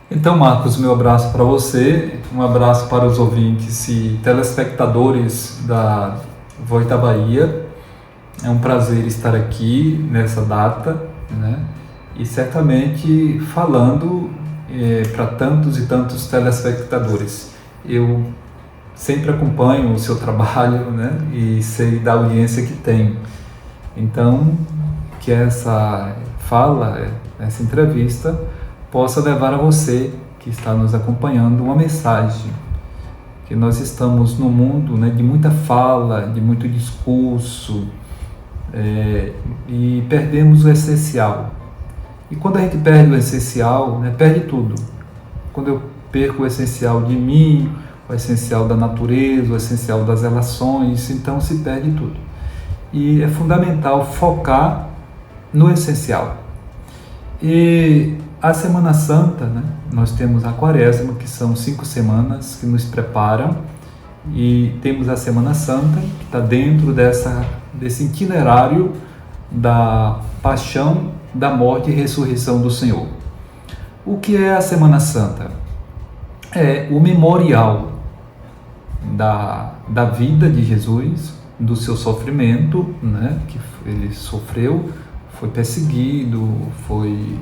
Então, Marcos, meu abraço para você, um abraço para os ouvintes e telespectadores da Voz da Bahia. É um prazer estar aqui nessa data, né? E certamente falando para tantos e tantos telespectadores. Eu sempre acompanho o seu trabalho, né? E sei da audiência que tem. Então, que essa fala, essa entrevista, possa levar a você que está nos acompanhando uma mensagem, que nós estamos num mundo, né, de muita fala, de muito discurso, e perdemos o essencial. E quando a gente perde o essencial, né, perde tudo. Quando eu perco o essencial de mim, o essencial da natureza, o essencial das relações, então se perde tudo. E é fundamental focar no essencial. E a Semana Santa, né? Nós temos a Quaresma, que são 5 semanas que nos preparam, e temos a Semana Santa, que está dentro desse itinerário da paixão, da morte e ressurreição do Senhor. O que é a Semana Santa? É o memorial da vida de Jesus, do seu sofrimento, né? Que ele sofreu, foi perseguido, foi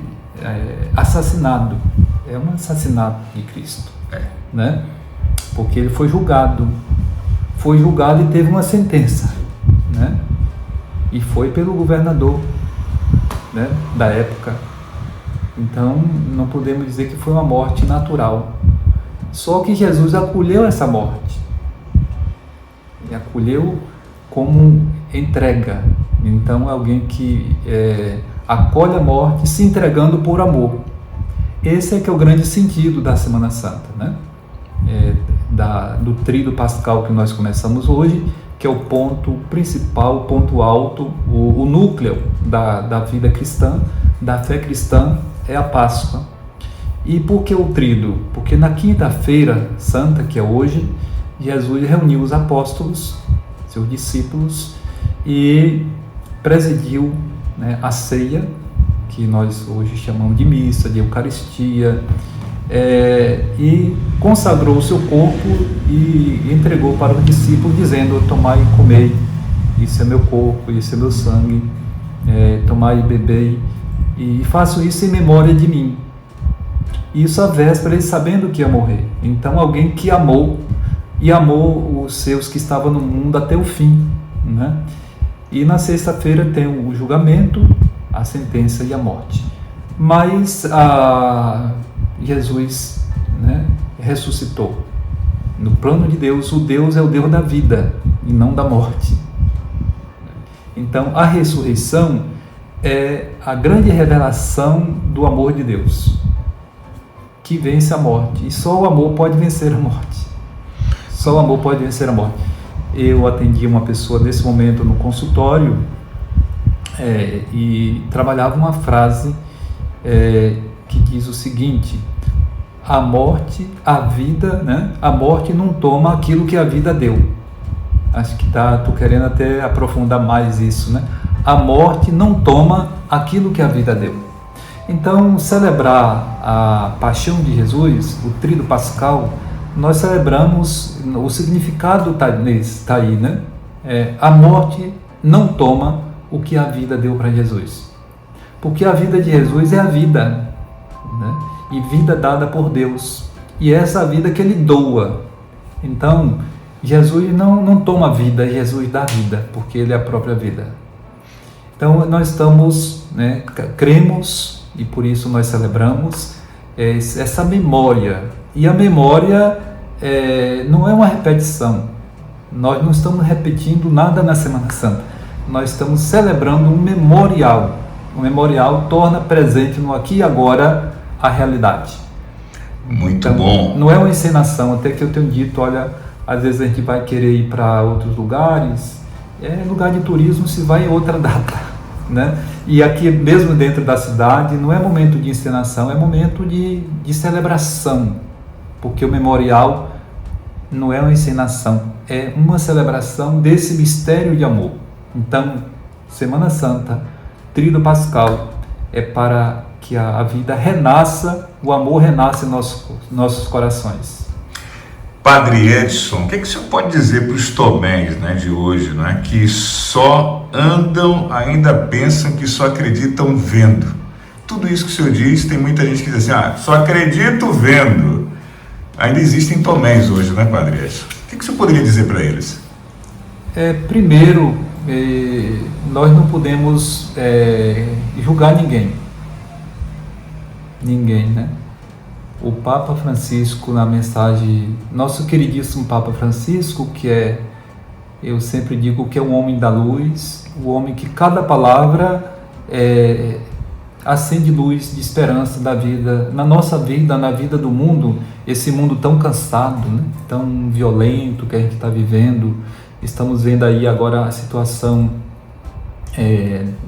assassinado. É um assassinato de Cristo, né? Porque ele foi julgado e teve uma sentença, né? E foi pelo governador, né, da época. Então não podemos dizer que foi uma morte natural. Só que Jesus acolheu essa morte. Ele acolheu como entrega. Então, alguém que acolhe a morte se entregando por amor. Esse é que é o grande sentido da Semana Santa, né? Do tríduo pascal que nós começamos hoje, que é o ponto principal, o ponto alto, o núcleo da vida cristã, da fé cristã, é a Páscoa. E por que o tríduo? Porque na quinta-feira santa, que é hoje, Jesus reuniu os apóstolos, seus discípulos, e presidiu, né, a ceia, que nós hoje chamamos de missa, de Eucaristia, e consagrou o seu corpo e entregou para os discípulos, dizendo: tomai e comei, isso é meu corpo, isso é meu sangue, tomai e bebei, e faço isso em memória de mim. Isso à véspera, ele sabendo que ia morrer. Então, alguém que amou, e amou os seus que estavam no mundo até o fim, né? E na sexta-feira tem o julgamento, a sentença e a morte. Mas Jesus, né, ressuscitou. No plano de Deus, o Deus é o Deus da vida e não da morte. Então, a ressurreição é a grande revelação do amor de Deus, que vence a morte. E só o amor pode vencer a morte. Só o amor pode vencer a morte. Eu atendi uma pessoa nesse momento no consultório e trabalhava uma frase que diz o seguinte: a morte, a vida, né? A morte não toma aquilo que a vida deu. Acho que estou querendo até aprofundar mais isso, né? A morte não toma aquilo que a vida deu. Então, celebrar a paixão de Jesus, o tríduo pascal, nós celebramos, o significado está aí, né? A morte não toma o que a vida deu para Jesus. Porque a vida de Jesus é a vida, né? E vida dada por Deus. E é essa vida que Ele doa. Então, Jesus não toma vida, Jesus dá vida, porque Ele é a própria vida. Então, nós estamos, né, cremos, e por isso nós celebramos essa memória. E a memória não é uma repetição. Nós não estamos repetindo nada na Semana Santa. Nós estamos celebrando um memorial. O memorial torna presente no aqui e agora a realidade. Muito Então, bom. Não é uma encenação, até que eu tenho dito, olha, às vezes a gente vai querer ir para outros lugares, lugar de turismo se vai em outra data, né? E aqui mesmo dentro da cidade não é momento de encenação, é momento de celebração, porque o memorial não é uma encenação, é uma celebração desse mistério de amor. Então, Semana Santa, tríduo pascal, é para que a vida renasça, o amor renasça em nossos corações. Padre Edson, o que o senhor pode dizer para os tomés, né, de hoje, né, que só andam, ainda pensam que só acreditam vendo? Tudo isso que o senhor diz, tem muita gente que diz assim, só acredito vendo. Ainda existem tomés hoje, né, Padre Edson? O que o senhor poderia dizer para eles? Primeiro, nós não podemos julgar ninguém, né? O Papa Francisco, na mensagem, nosso queridíssimo Papa Francisco, eu sempre digo que é um homem da luz, o homem que cada palavra acende luz de esperança da vida, na nossa vida, na vida do mundo, esse mundo tão cansado, né? Tão violento que a gente está vivendo. Estamos vendo aí agora a situação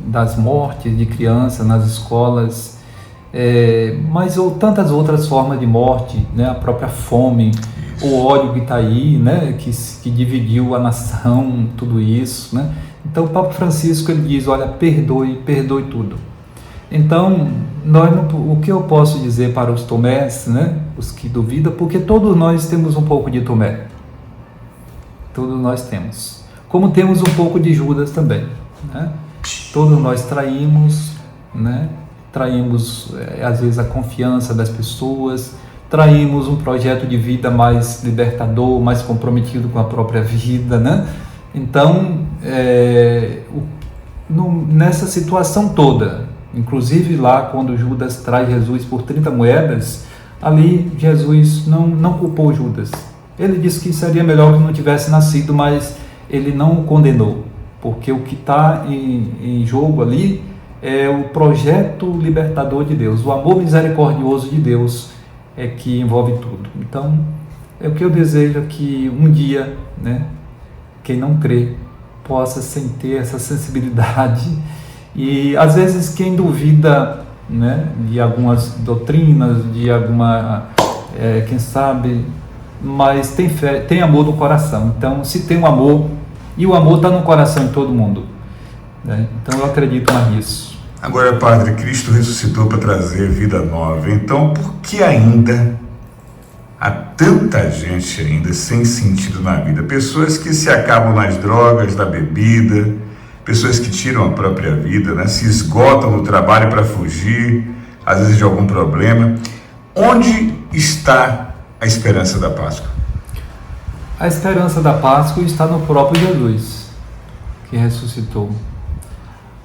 das mortes de crianças nas escolas, mas ou tantas outras formas de morte, né? A própria fome, o ódio que está aí, né? que dividiu a nação, tudo isso, né? Então o Papa Francisco ele diz, olha, perdoe tudo. Então, o que eu posso dizer para os tomés, né? Os que duvidam, porque todos nós temos um pouco de Tomé. Todos nós temos. Como temos um pouco de Judas também, né? Todos nós traímos, né? Traímos, às vezes, a confiança das pessoas, traímos um projeto de vida mais libertador, mais comprometido com a própria vida, né? Então, nessa situação toda, inclusive lá quando Judas traz Jesus por 30 moedas, ali Jesus não culpou Judas. Ele disse que seria melhor que não tivesse nascido, mas ele não o condenou, porque o que está em jogo ali é o projeto libertador de Deus, o amor misericordioso de Deus é que envolve tudo. Então, é o que eu desejo que um dia, né, quem não crê possa ter essa sensibilidade. E às vezes quem duvida, né, de algumas doutrinas, de alguma, quem sabe, mas tem fé, tem amor no coração. Então, se tem um amor, e o amor está no coração de todo mundo, né? Então eu acredito mais nisso. Agora, Padre, Cristo ressuscitou para trazer vida nova. Então, por que ainda há tanta gente ainda sem sentido na vida? Pessoas que se acabam nas drogas, na bebida, pessoas que tiram a própria vida, né? Se esgotam no trabalho para fugir, às vezes, de algum problema. Onde está a esperança da Páscoa? A esperança da Páscoa está no próprio Jesus, que ressuscitou.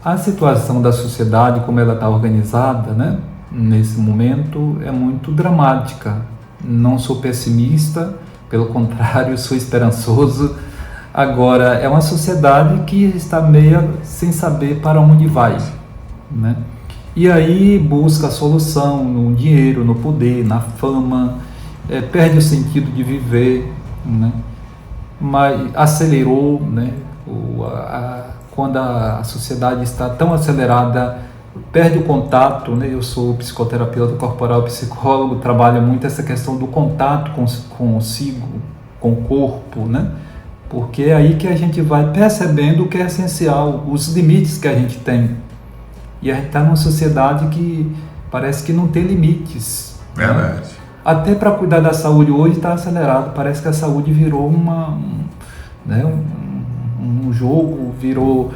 A situação da sociedade, como ela está organizada, né, nesse momento, é muito dramática. Não sou pessimista, pelo contrário, sou esperançoso. Agora, é uma sociedade que está meio sem saber para onde vai, né? E aí busca a solução no dinheiro, no poder, na fama, perde o sentido de viver, né? Mas acelerou, né? Quando a sociedade está tão acelerada, perde o contato, né? Eu sou psicoterapeuta corporal, psicólogo, trabalho muito essa questão do contato consigo, com o corpo, né? Porque é aí que a gente vai percebendo o que é essencial, os limites que a gente tem. E a gente está numa sociedade que parece que não tem limites. Verdade. Né? Até para cuidar da saúde hoje está acelerado. Parece que a saúde virou um jogo, virou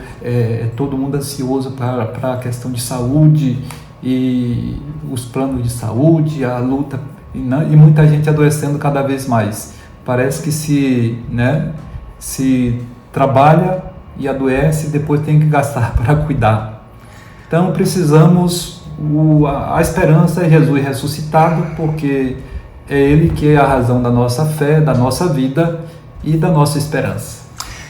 todo mundo ansioso para a questão de saúde e os planos de saúde, a luta, e muita gente adoecendo cada vez mais. Parece que se trabalha e adoece, depois tem que gastar para cuidar. Então precisamos, a esperança é Jesus ressuscitado, porque é Ele que é a razão da nossa fé, da nossa vida e da nossa esperança.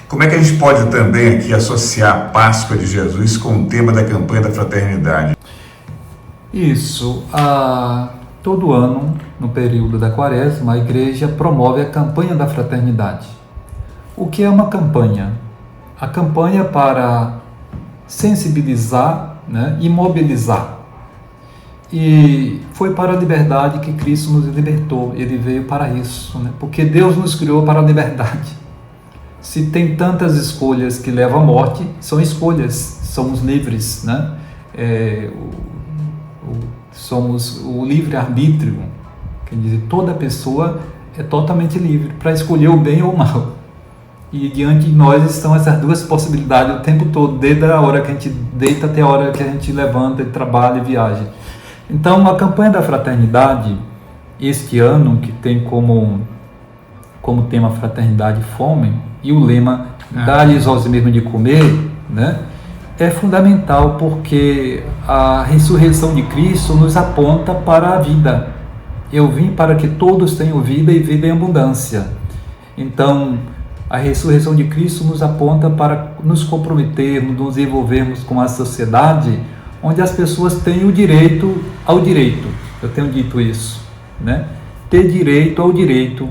Como é que a gente pode também aqui associar a Páscoa de Jesus com o tema da campanha da fraternidade? Isso, todo ano, no período da Quaresma, a Igreja promove a campanha da fraternidade. O que é uma campanha? A campanha é para sensibilizar, né, e mobilizar. E foi para a liberdade que Cristo nos libertou. Ele veio para isso, né? Porque Deus nos criou para a liberdade. Se tem tantas escolhas que levam à morte, são escolhas, somos livres, né? somos o livre-arbítrio, quer dizer, toda pessoa é totalmente livre para escolher o bem ou o mal. E diante de nós estão essas duas possibilidades o tempo todo, desde a hora que a gente deita até a hora que a gente levanta, trabalha e viaja. Então, a campanha da fraternidade, este ano, que tem como tema Fraternidade e Fome, e o lema Dá-lhes aos mesmos de comer, né, é fundamental, porque a ressurreição de Cristo nos aponta para a vida. Eu vim para que todos tenham vida e vida em abundância. Então, a ressurreição de Cristo nos aponta para nos comprometermos, nos envolvermos com a sociedade onde as pessoas têm o direito ao direito. Eu tenho dito isso, né? Ter direito ao direito.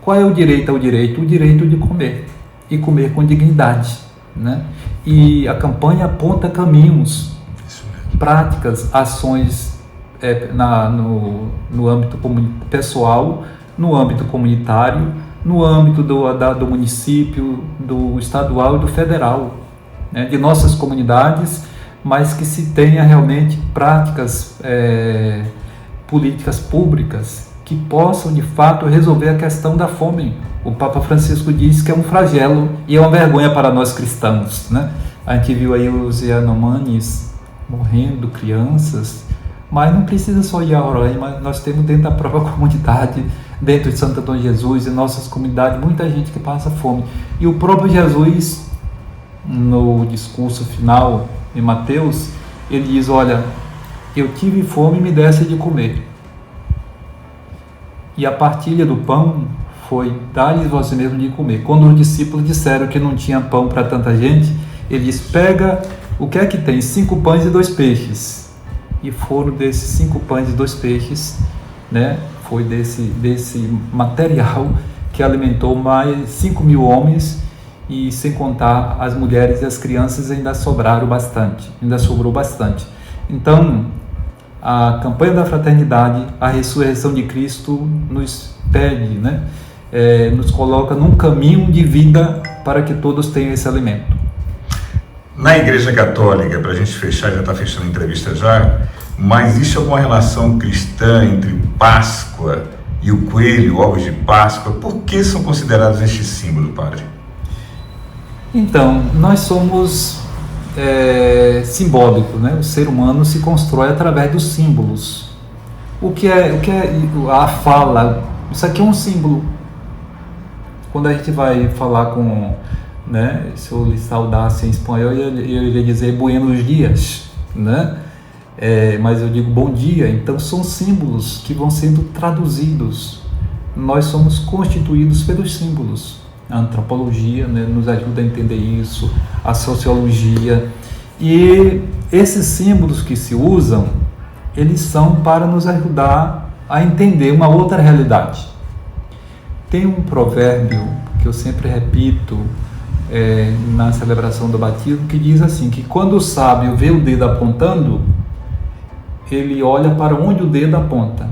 Qual é o direito ao direito? O direito de comer, e comer com dignidade, né? E a campanha aponta caminhos, práticas, ações no âmbito pessoal, no âmbito comunitário, no âmbito do município, do estadual e do federal, né, de nossas comunidades, mas que se tenha realmente práticas, políticas públicas que possam de fato resolver a questão da fome. O Papa Francisco diz que é um flagelo e é uma vergonha para nós cristãos, né? A gente viu aí os Yanomamis morrendo, crianças, mas não precisa só ir a Roraima, nós temos dentro da própria comunidade, dentro de Santo Antônio de Jesus, em nossas comunidades, muita gente que passa fome. E o próprio Jesus, no discurso final em Mateus, ele diz: olha, eu tive fome e me desse de comer. E a partilha do pão foi dar-lhes você mesmo de comer. Quando os discípulos disseram que não tinha pão para tanta gente, ele diz: pega, o que é que tem? 5 pães e 2 peixes. E foram desses 5 pães e 2 peixes, né? Foi desse material que alimentou mais 5.000 homens, e sem contar as mulheres e as crianças ainda sobrou bastante. Então, a campanha da fraternidade, a ressurreição de Cristo nos pede, né? Nos coloca num caminho de vida para que todos tenham esse alimento. Na Igreja Católica, para a gente fechar, já está fechando a entrevista já, mas existe alguma relação cristã entre Páscoa e o coelho, ovos de Páscoa? Por que são considerados este símbolo, padre? Então, nós somos simbólicos, né? O ser humano se constrói através dos símbolos. O que é a fala? Isso aqui é um símbolo. Quando a gente vai falar com, né, se eu lhe saudasse em espanhol, eu iria dizer buenos dias, né? Mas eu digo bom dia. Então são símbolos que vão sendo traduzidos. Nós somos constituídos pelos símbolos. A antropologia, né, nos ajuda a entender isso, a sociologia. E esses símbolos que se usam, eles são para nos ajudar a entender uma outra realidade. Tem um provérbio que eu sempre repito na celebração do batismo, que diz assim, que quando o sábio vê o dedo apontando, ele olha para onde o dedo aponta.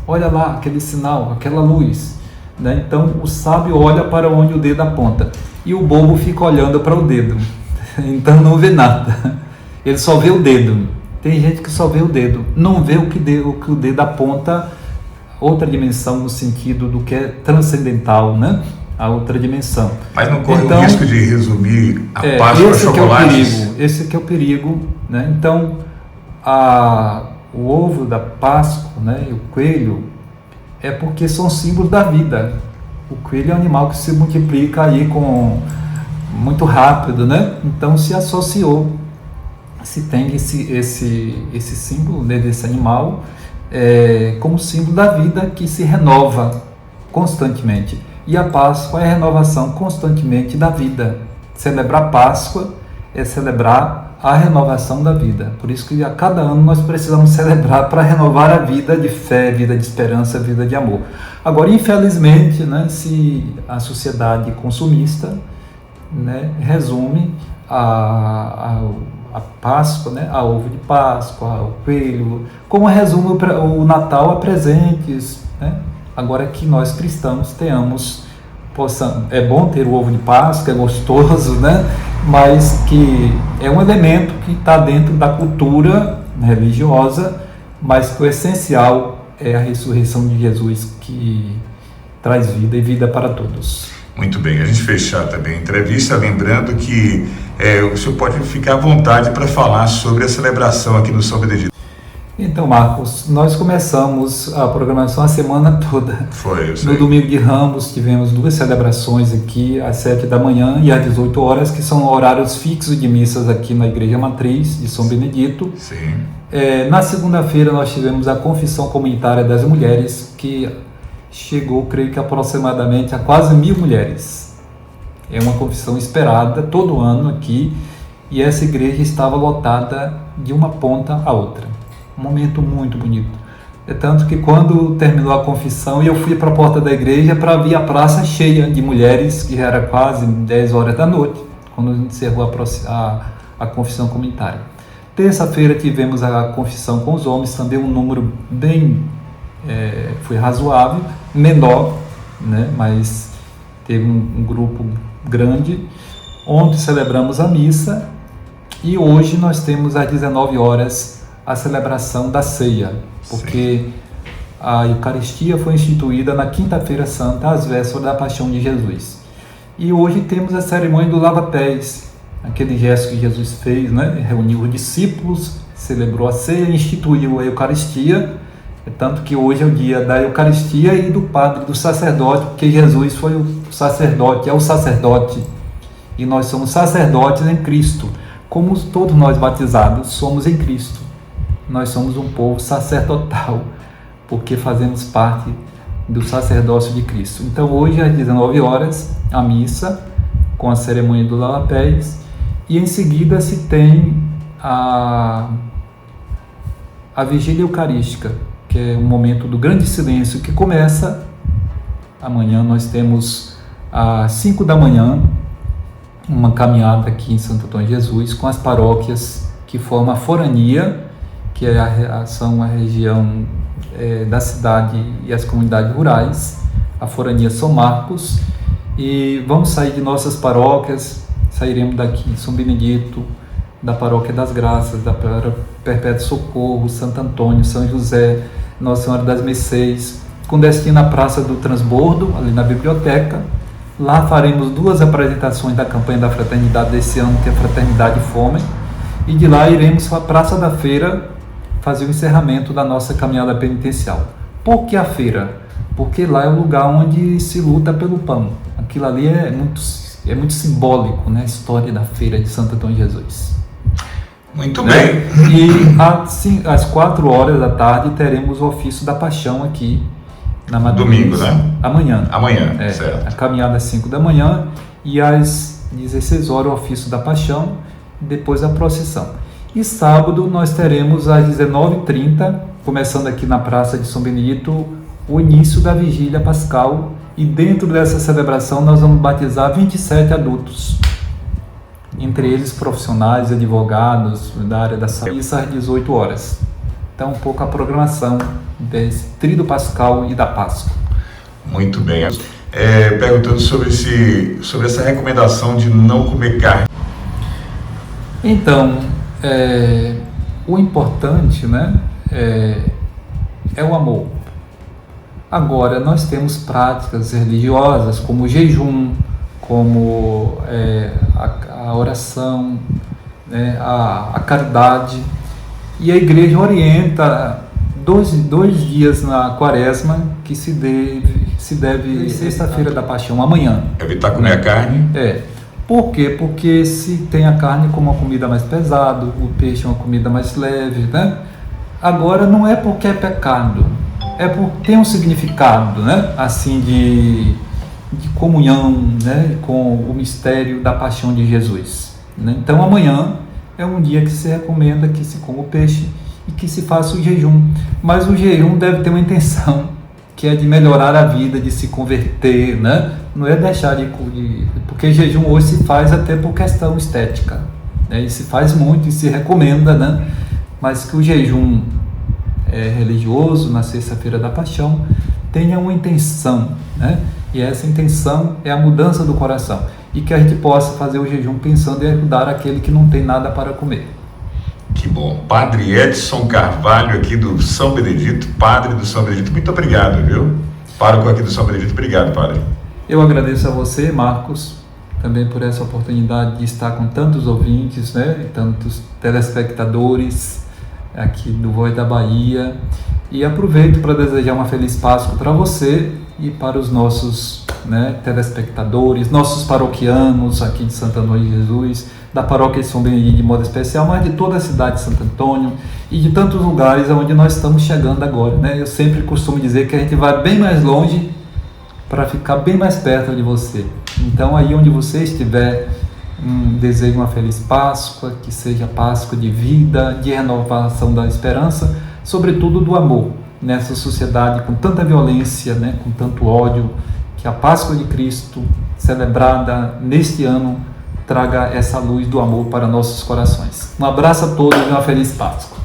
Olha lá, aquele sinal, aquela luz, né? Então o sábio olha para onde o dedo aponta, e o bobo fica olhando para o dedo, então não vê nada, ele só vê o dedo. Tem gente que só vê o dedo, não vê o que o dedo aponta, outra dimensão no sentido do que é transcendental, né? A outra dimensão. Mas não corre o risco de resumir a Páscoa a chocolates? Esse que é o perigo, né? Então, o ovo da Páscoa, né, e o coelho, é porque são símbolos da vida. O coelho é um animal que se multiplica aí muito rápido, né? Então se associou, se tem esse símbolo, né, desse animal, como símbolo da vida que se renova constantemente. E a Páscoa é a renovação constantemente da vida. Celebrar Páscoa é celebrar a renovação da vida. Por isso que a cada ano nós precisamos celebrar para renovar a vida de fé, vida de esperança, vida de amor. Agora, infelizmente, né, se a sociedade consumista, né, resume a Páscoa, né, a ovo de Páscoa, ao coelho, como resume o Natal a presentes, né? Agora que nós cristãos é bom ter o ovo de Páscoa, é gostoso, né? Mas que é um elemento que está dentro da cultura religiosa, mas que o essencial é a ressurreição de Jesus, que traz vida e vida para todos. Muito bem, a gente fechar também a entrevista, lembrando que o senhor pode ficar à vontade para falar sobre a celebração aqui no São Benedito. Então, Marcos, nós começamos a programação a semana toda. Foi, eu sei. No domingo de Ramos tivemos 2 celebrações aqui, às 7 da manhã e às 18 horas, que são horários fixos de missas aqui na Igreja Matriz de São Benedito. Sim. Na segunda-feira nós tivemos a confissão comunitária das mulheres, que chegou, creio que aproximadamente a quase 1.000 mulheres. É uma confissão esperada todo ano aqui, e essa igreja estava lotada de uma ponta a outra. Um momento muito bonito. É tanto que quando terminou a confissão, eu fui para a porta da igreja para ver a praça cheia de mulheres, que já era quase 10 horas da noite, quando encerrou a confissão comunitária. Terça-feira tivemos a confissão com os homens, também um número bem, foi razoável, menor, né? Mas teve um grupo grande. Ontem celebramos a missa e hoje nós temos às 19 horas a celebração da ceia, porque a Eucaristia foi instituída na Quinta-feira Santa, às vésperas da Paixão de Jesus. E hoje temos a cerimônia do lava-pés, aquele gesto que Jesus fez, né? Reuniu os discípulos, celebrou a ceia, instituiu a Eucaristia, tanto que hoje é o dia da Eucaristia e do padre, do sacerdote, porque Jesus foi o sacerdote, é o sacerdote, e nós somos sacerdotes em Cristo, como todos nós batizados somos em Cristo. Nós somos um povo sacerdotal, porque fazemos parte do sacerdócio de Cristo. Então hoje às 19 horas, a missa, com a cerimônia do lava-pés, e em seguida se tem a vigília eucarística, que é um momento do grande silêncio, que começa amanhã. Nós temos às 5 da manhã uma caminhada aqui em Santo Antônio de Jesus com as paróquias que formam a forania, que são a região da cidade e as comunidades rurais, a forania São Marcos, e vamos sair de nossas paróquias, sairemos daqui de São Benedito, da Paróquia das Graças, da Perpétuo Socorro, Santo Antônio, São José, Nossa Senhora das Mercês, com destino à Praça do Transbordo, ali na biblioteca. Lá faremos 2 apresentações da campanha da fraternidade desse ano, que é a Fraternidade e Fome, e de lá iremos para a Praça da Feira fazer o encerramento da nossa caminhada penitencial. Por que a feira? Porque lá é o lugar onde se luta pelo pão. Aquilo ali é muito simbólico, né? A história da feira de Santo Antônio de Jesus. Muito bem. E às 4 horas da tarde teremos o ofício da Paixão aqui na Matriz. Domingo, né? Amanhã. Amanhã, certo. A caminhada às 5 da manhã e às 16 horas o ofício da Paixão, depois a procissão. E sábado nós teremos às 19h30, começando aqui na Praça de São Benedito, o início da Vigília Pascal, e dentro dessa celebração nós vamos batizar 27 adultos, entre eles profissionais, advogados da área da saúde, isso às 18 horas. Então, um pouco a programação desse Tríduo Pascal e da Páscoa. Muito bem. Perguntando sobre essa recomendação de não comer carne. Então, o importante, né, é o amor. Agora, nós temos práticas religiosas como o jejum, como a oração, né, a caridade, e a igreja orienta dois dias na quaresma que se deve sexta-feira da Paixão, amanhã. Evitar comer a carne? Por quê? Porque se tem a carne como uma comida mais pesada, o peixe é uma comida mais leve, né? Agora não é porque é pecado, é porque tem um significado, né? Assim, de comunhão, né? Com o mistério da paixão de Jesus, né? Então amanhã é um dia que se recomenda que se coma o peixe e que se faça o jejum, mas o jejum deve ter uma intenção, que é de melhorar a vida, de se converter, né? Não é deixar porque jejum hoje se faz até por questão estética, né? E se faz muito e se recomenda, né? Mas que o jejum religioso na sexta-feira da Paixão tenha uma intenção, né? E essa intenção é a mudança do coração, e que a gente possa fazer o jejum pensando em ajudar aquele que não tem nada para comer. Que bom. Padre Edson Carvalho, aqui do São Benedito, padre do São Benedito, muito obrigado, viu? Pároco aqui do São Benedito, obrigado, padre. Eu agradeço a você, Marcos, também por essa oportunidade de estar com tantos ouvintes, né, e tantos telespectadores aqui do Voz da Bahia. E aproveito para desejar uma feliz Páscoa para você e para os nossos, né, telespectadores, nossos paroquianos aqui de Santo Antônio de Jesus, da paróquia de São Benedito de modo especial, mas de toda a cidade de Santo Antônio e de tantos lugares onde nós estamos chegando agora, né? Eu sempre costumo dizer que a gente vai bem mais longe para ficar bem mais perto de você. Então, aí onde você estiver, desejo uma feliz Páscoa, que seja Páscoa de vida, de renovação da esperança, sobretudo do amor, nessa sociedade com tanta violência, né, com tanto ódio, que a Páscoa de Cristo, celebrada neste ano, traga essa luz do amor para nossos corações. Um abraço a todos e uma feliz Páscoa.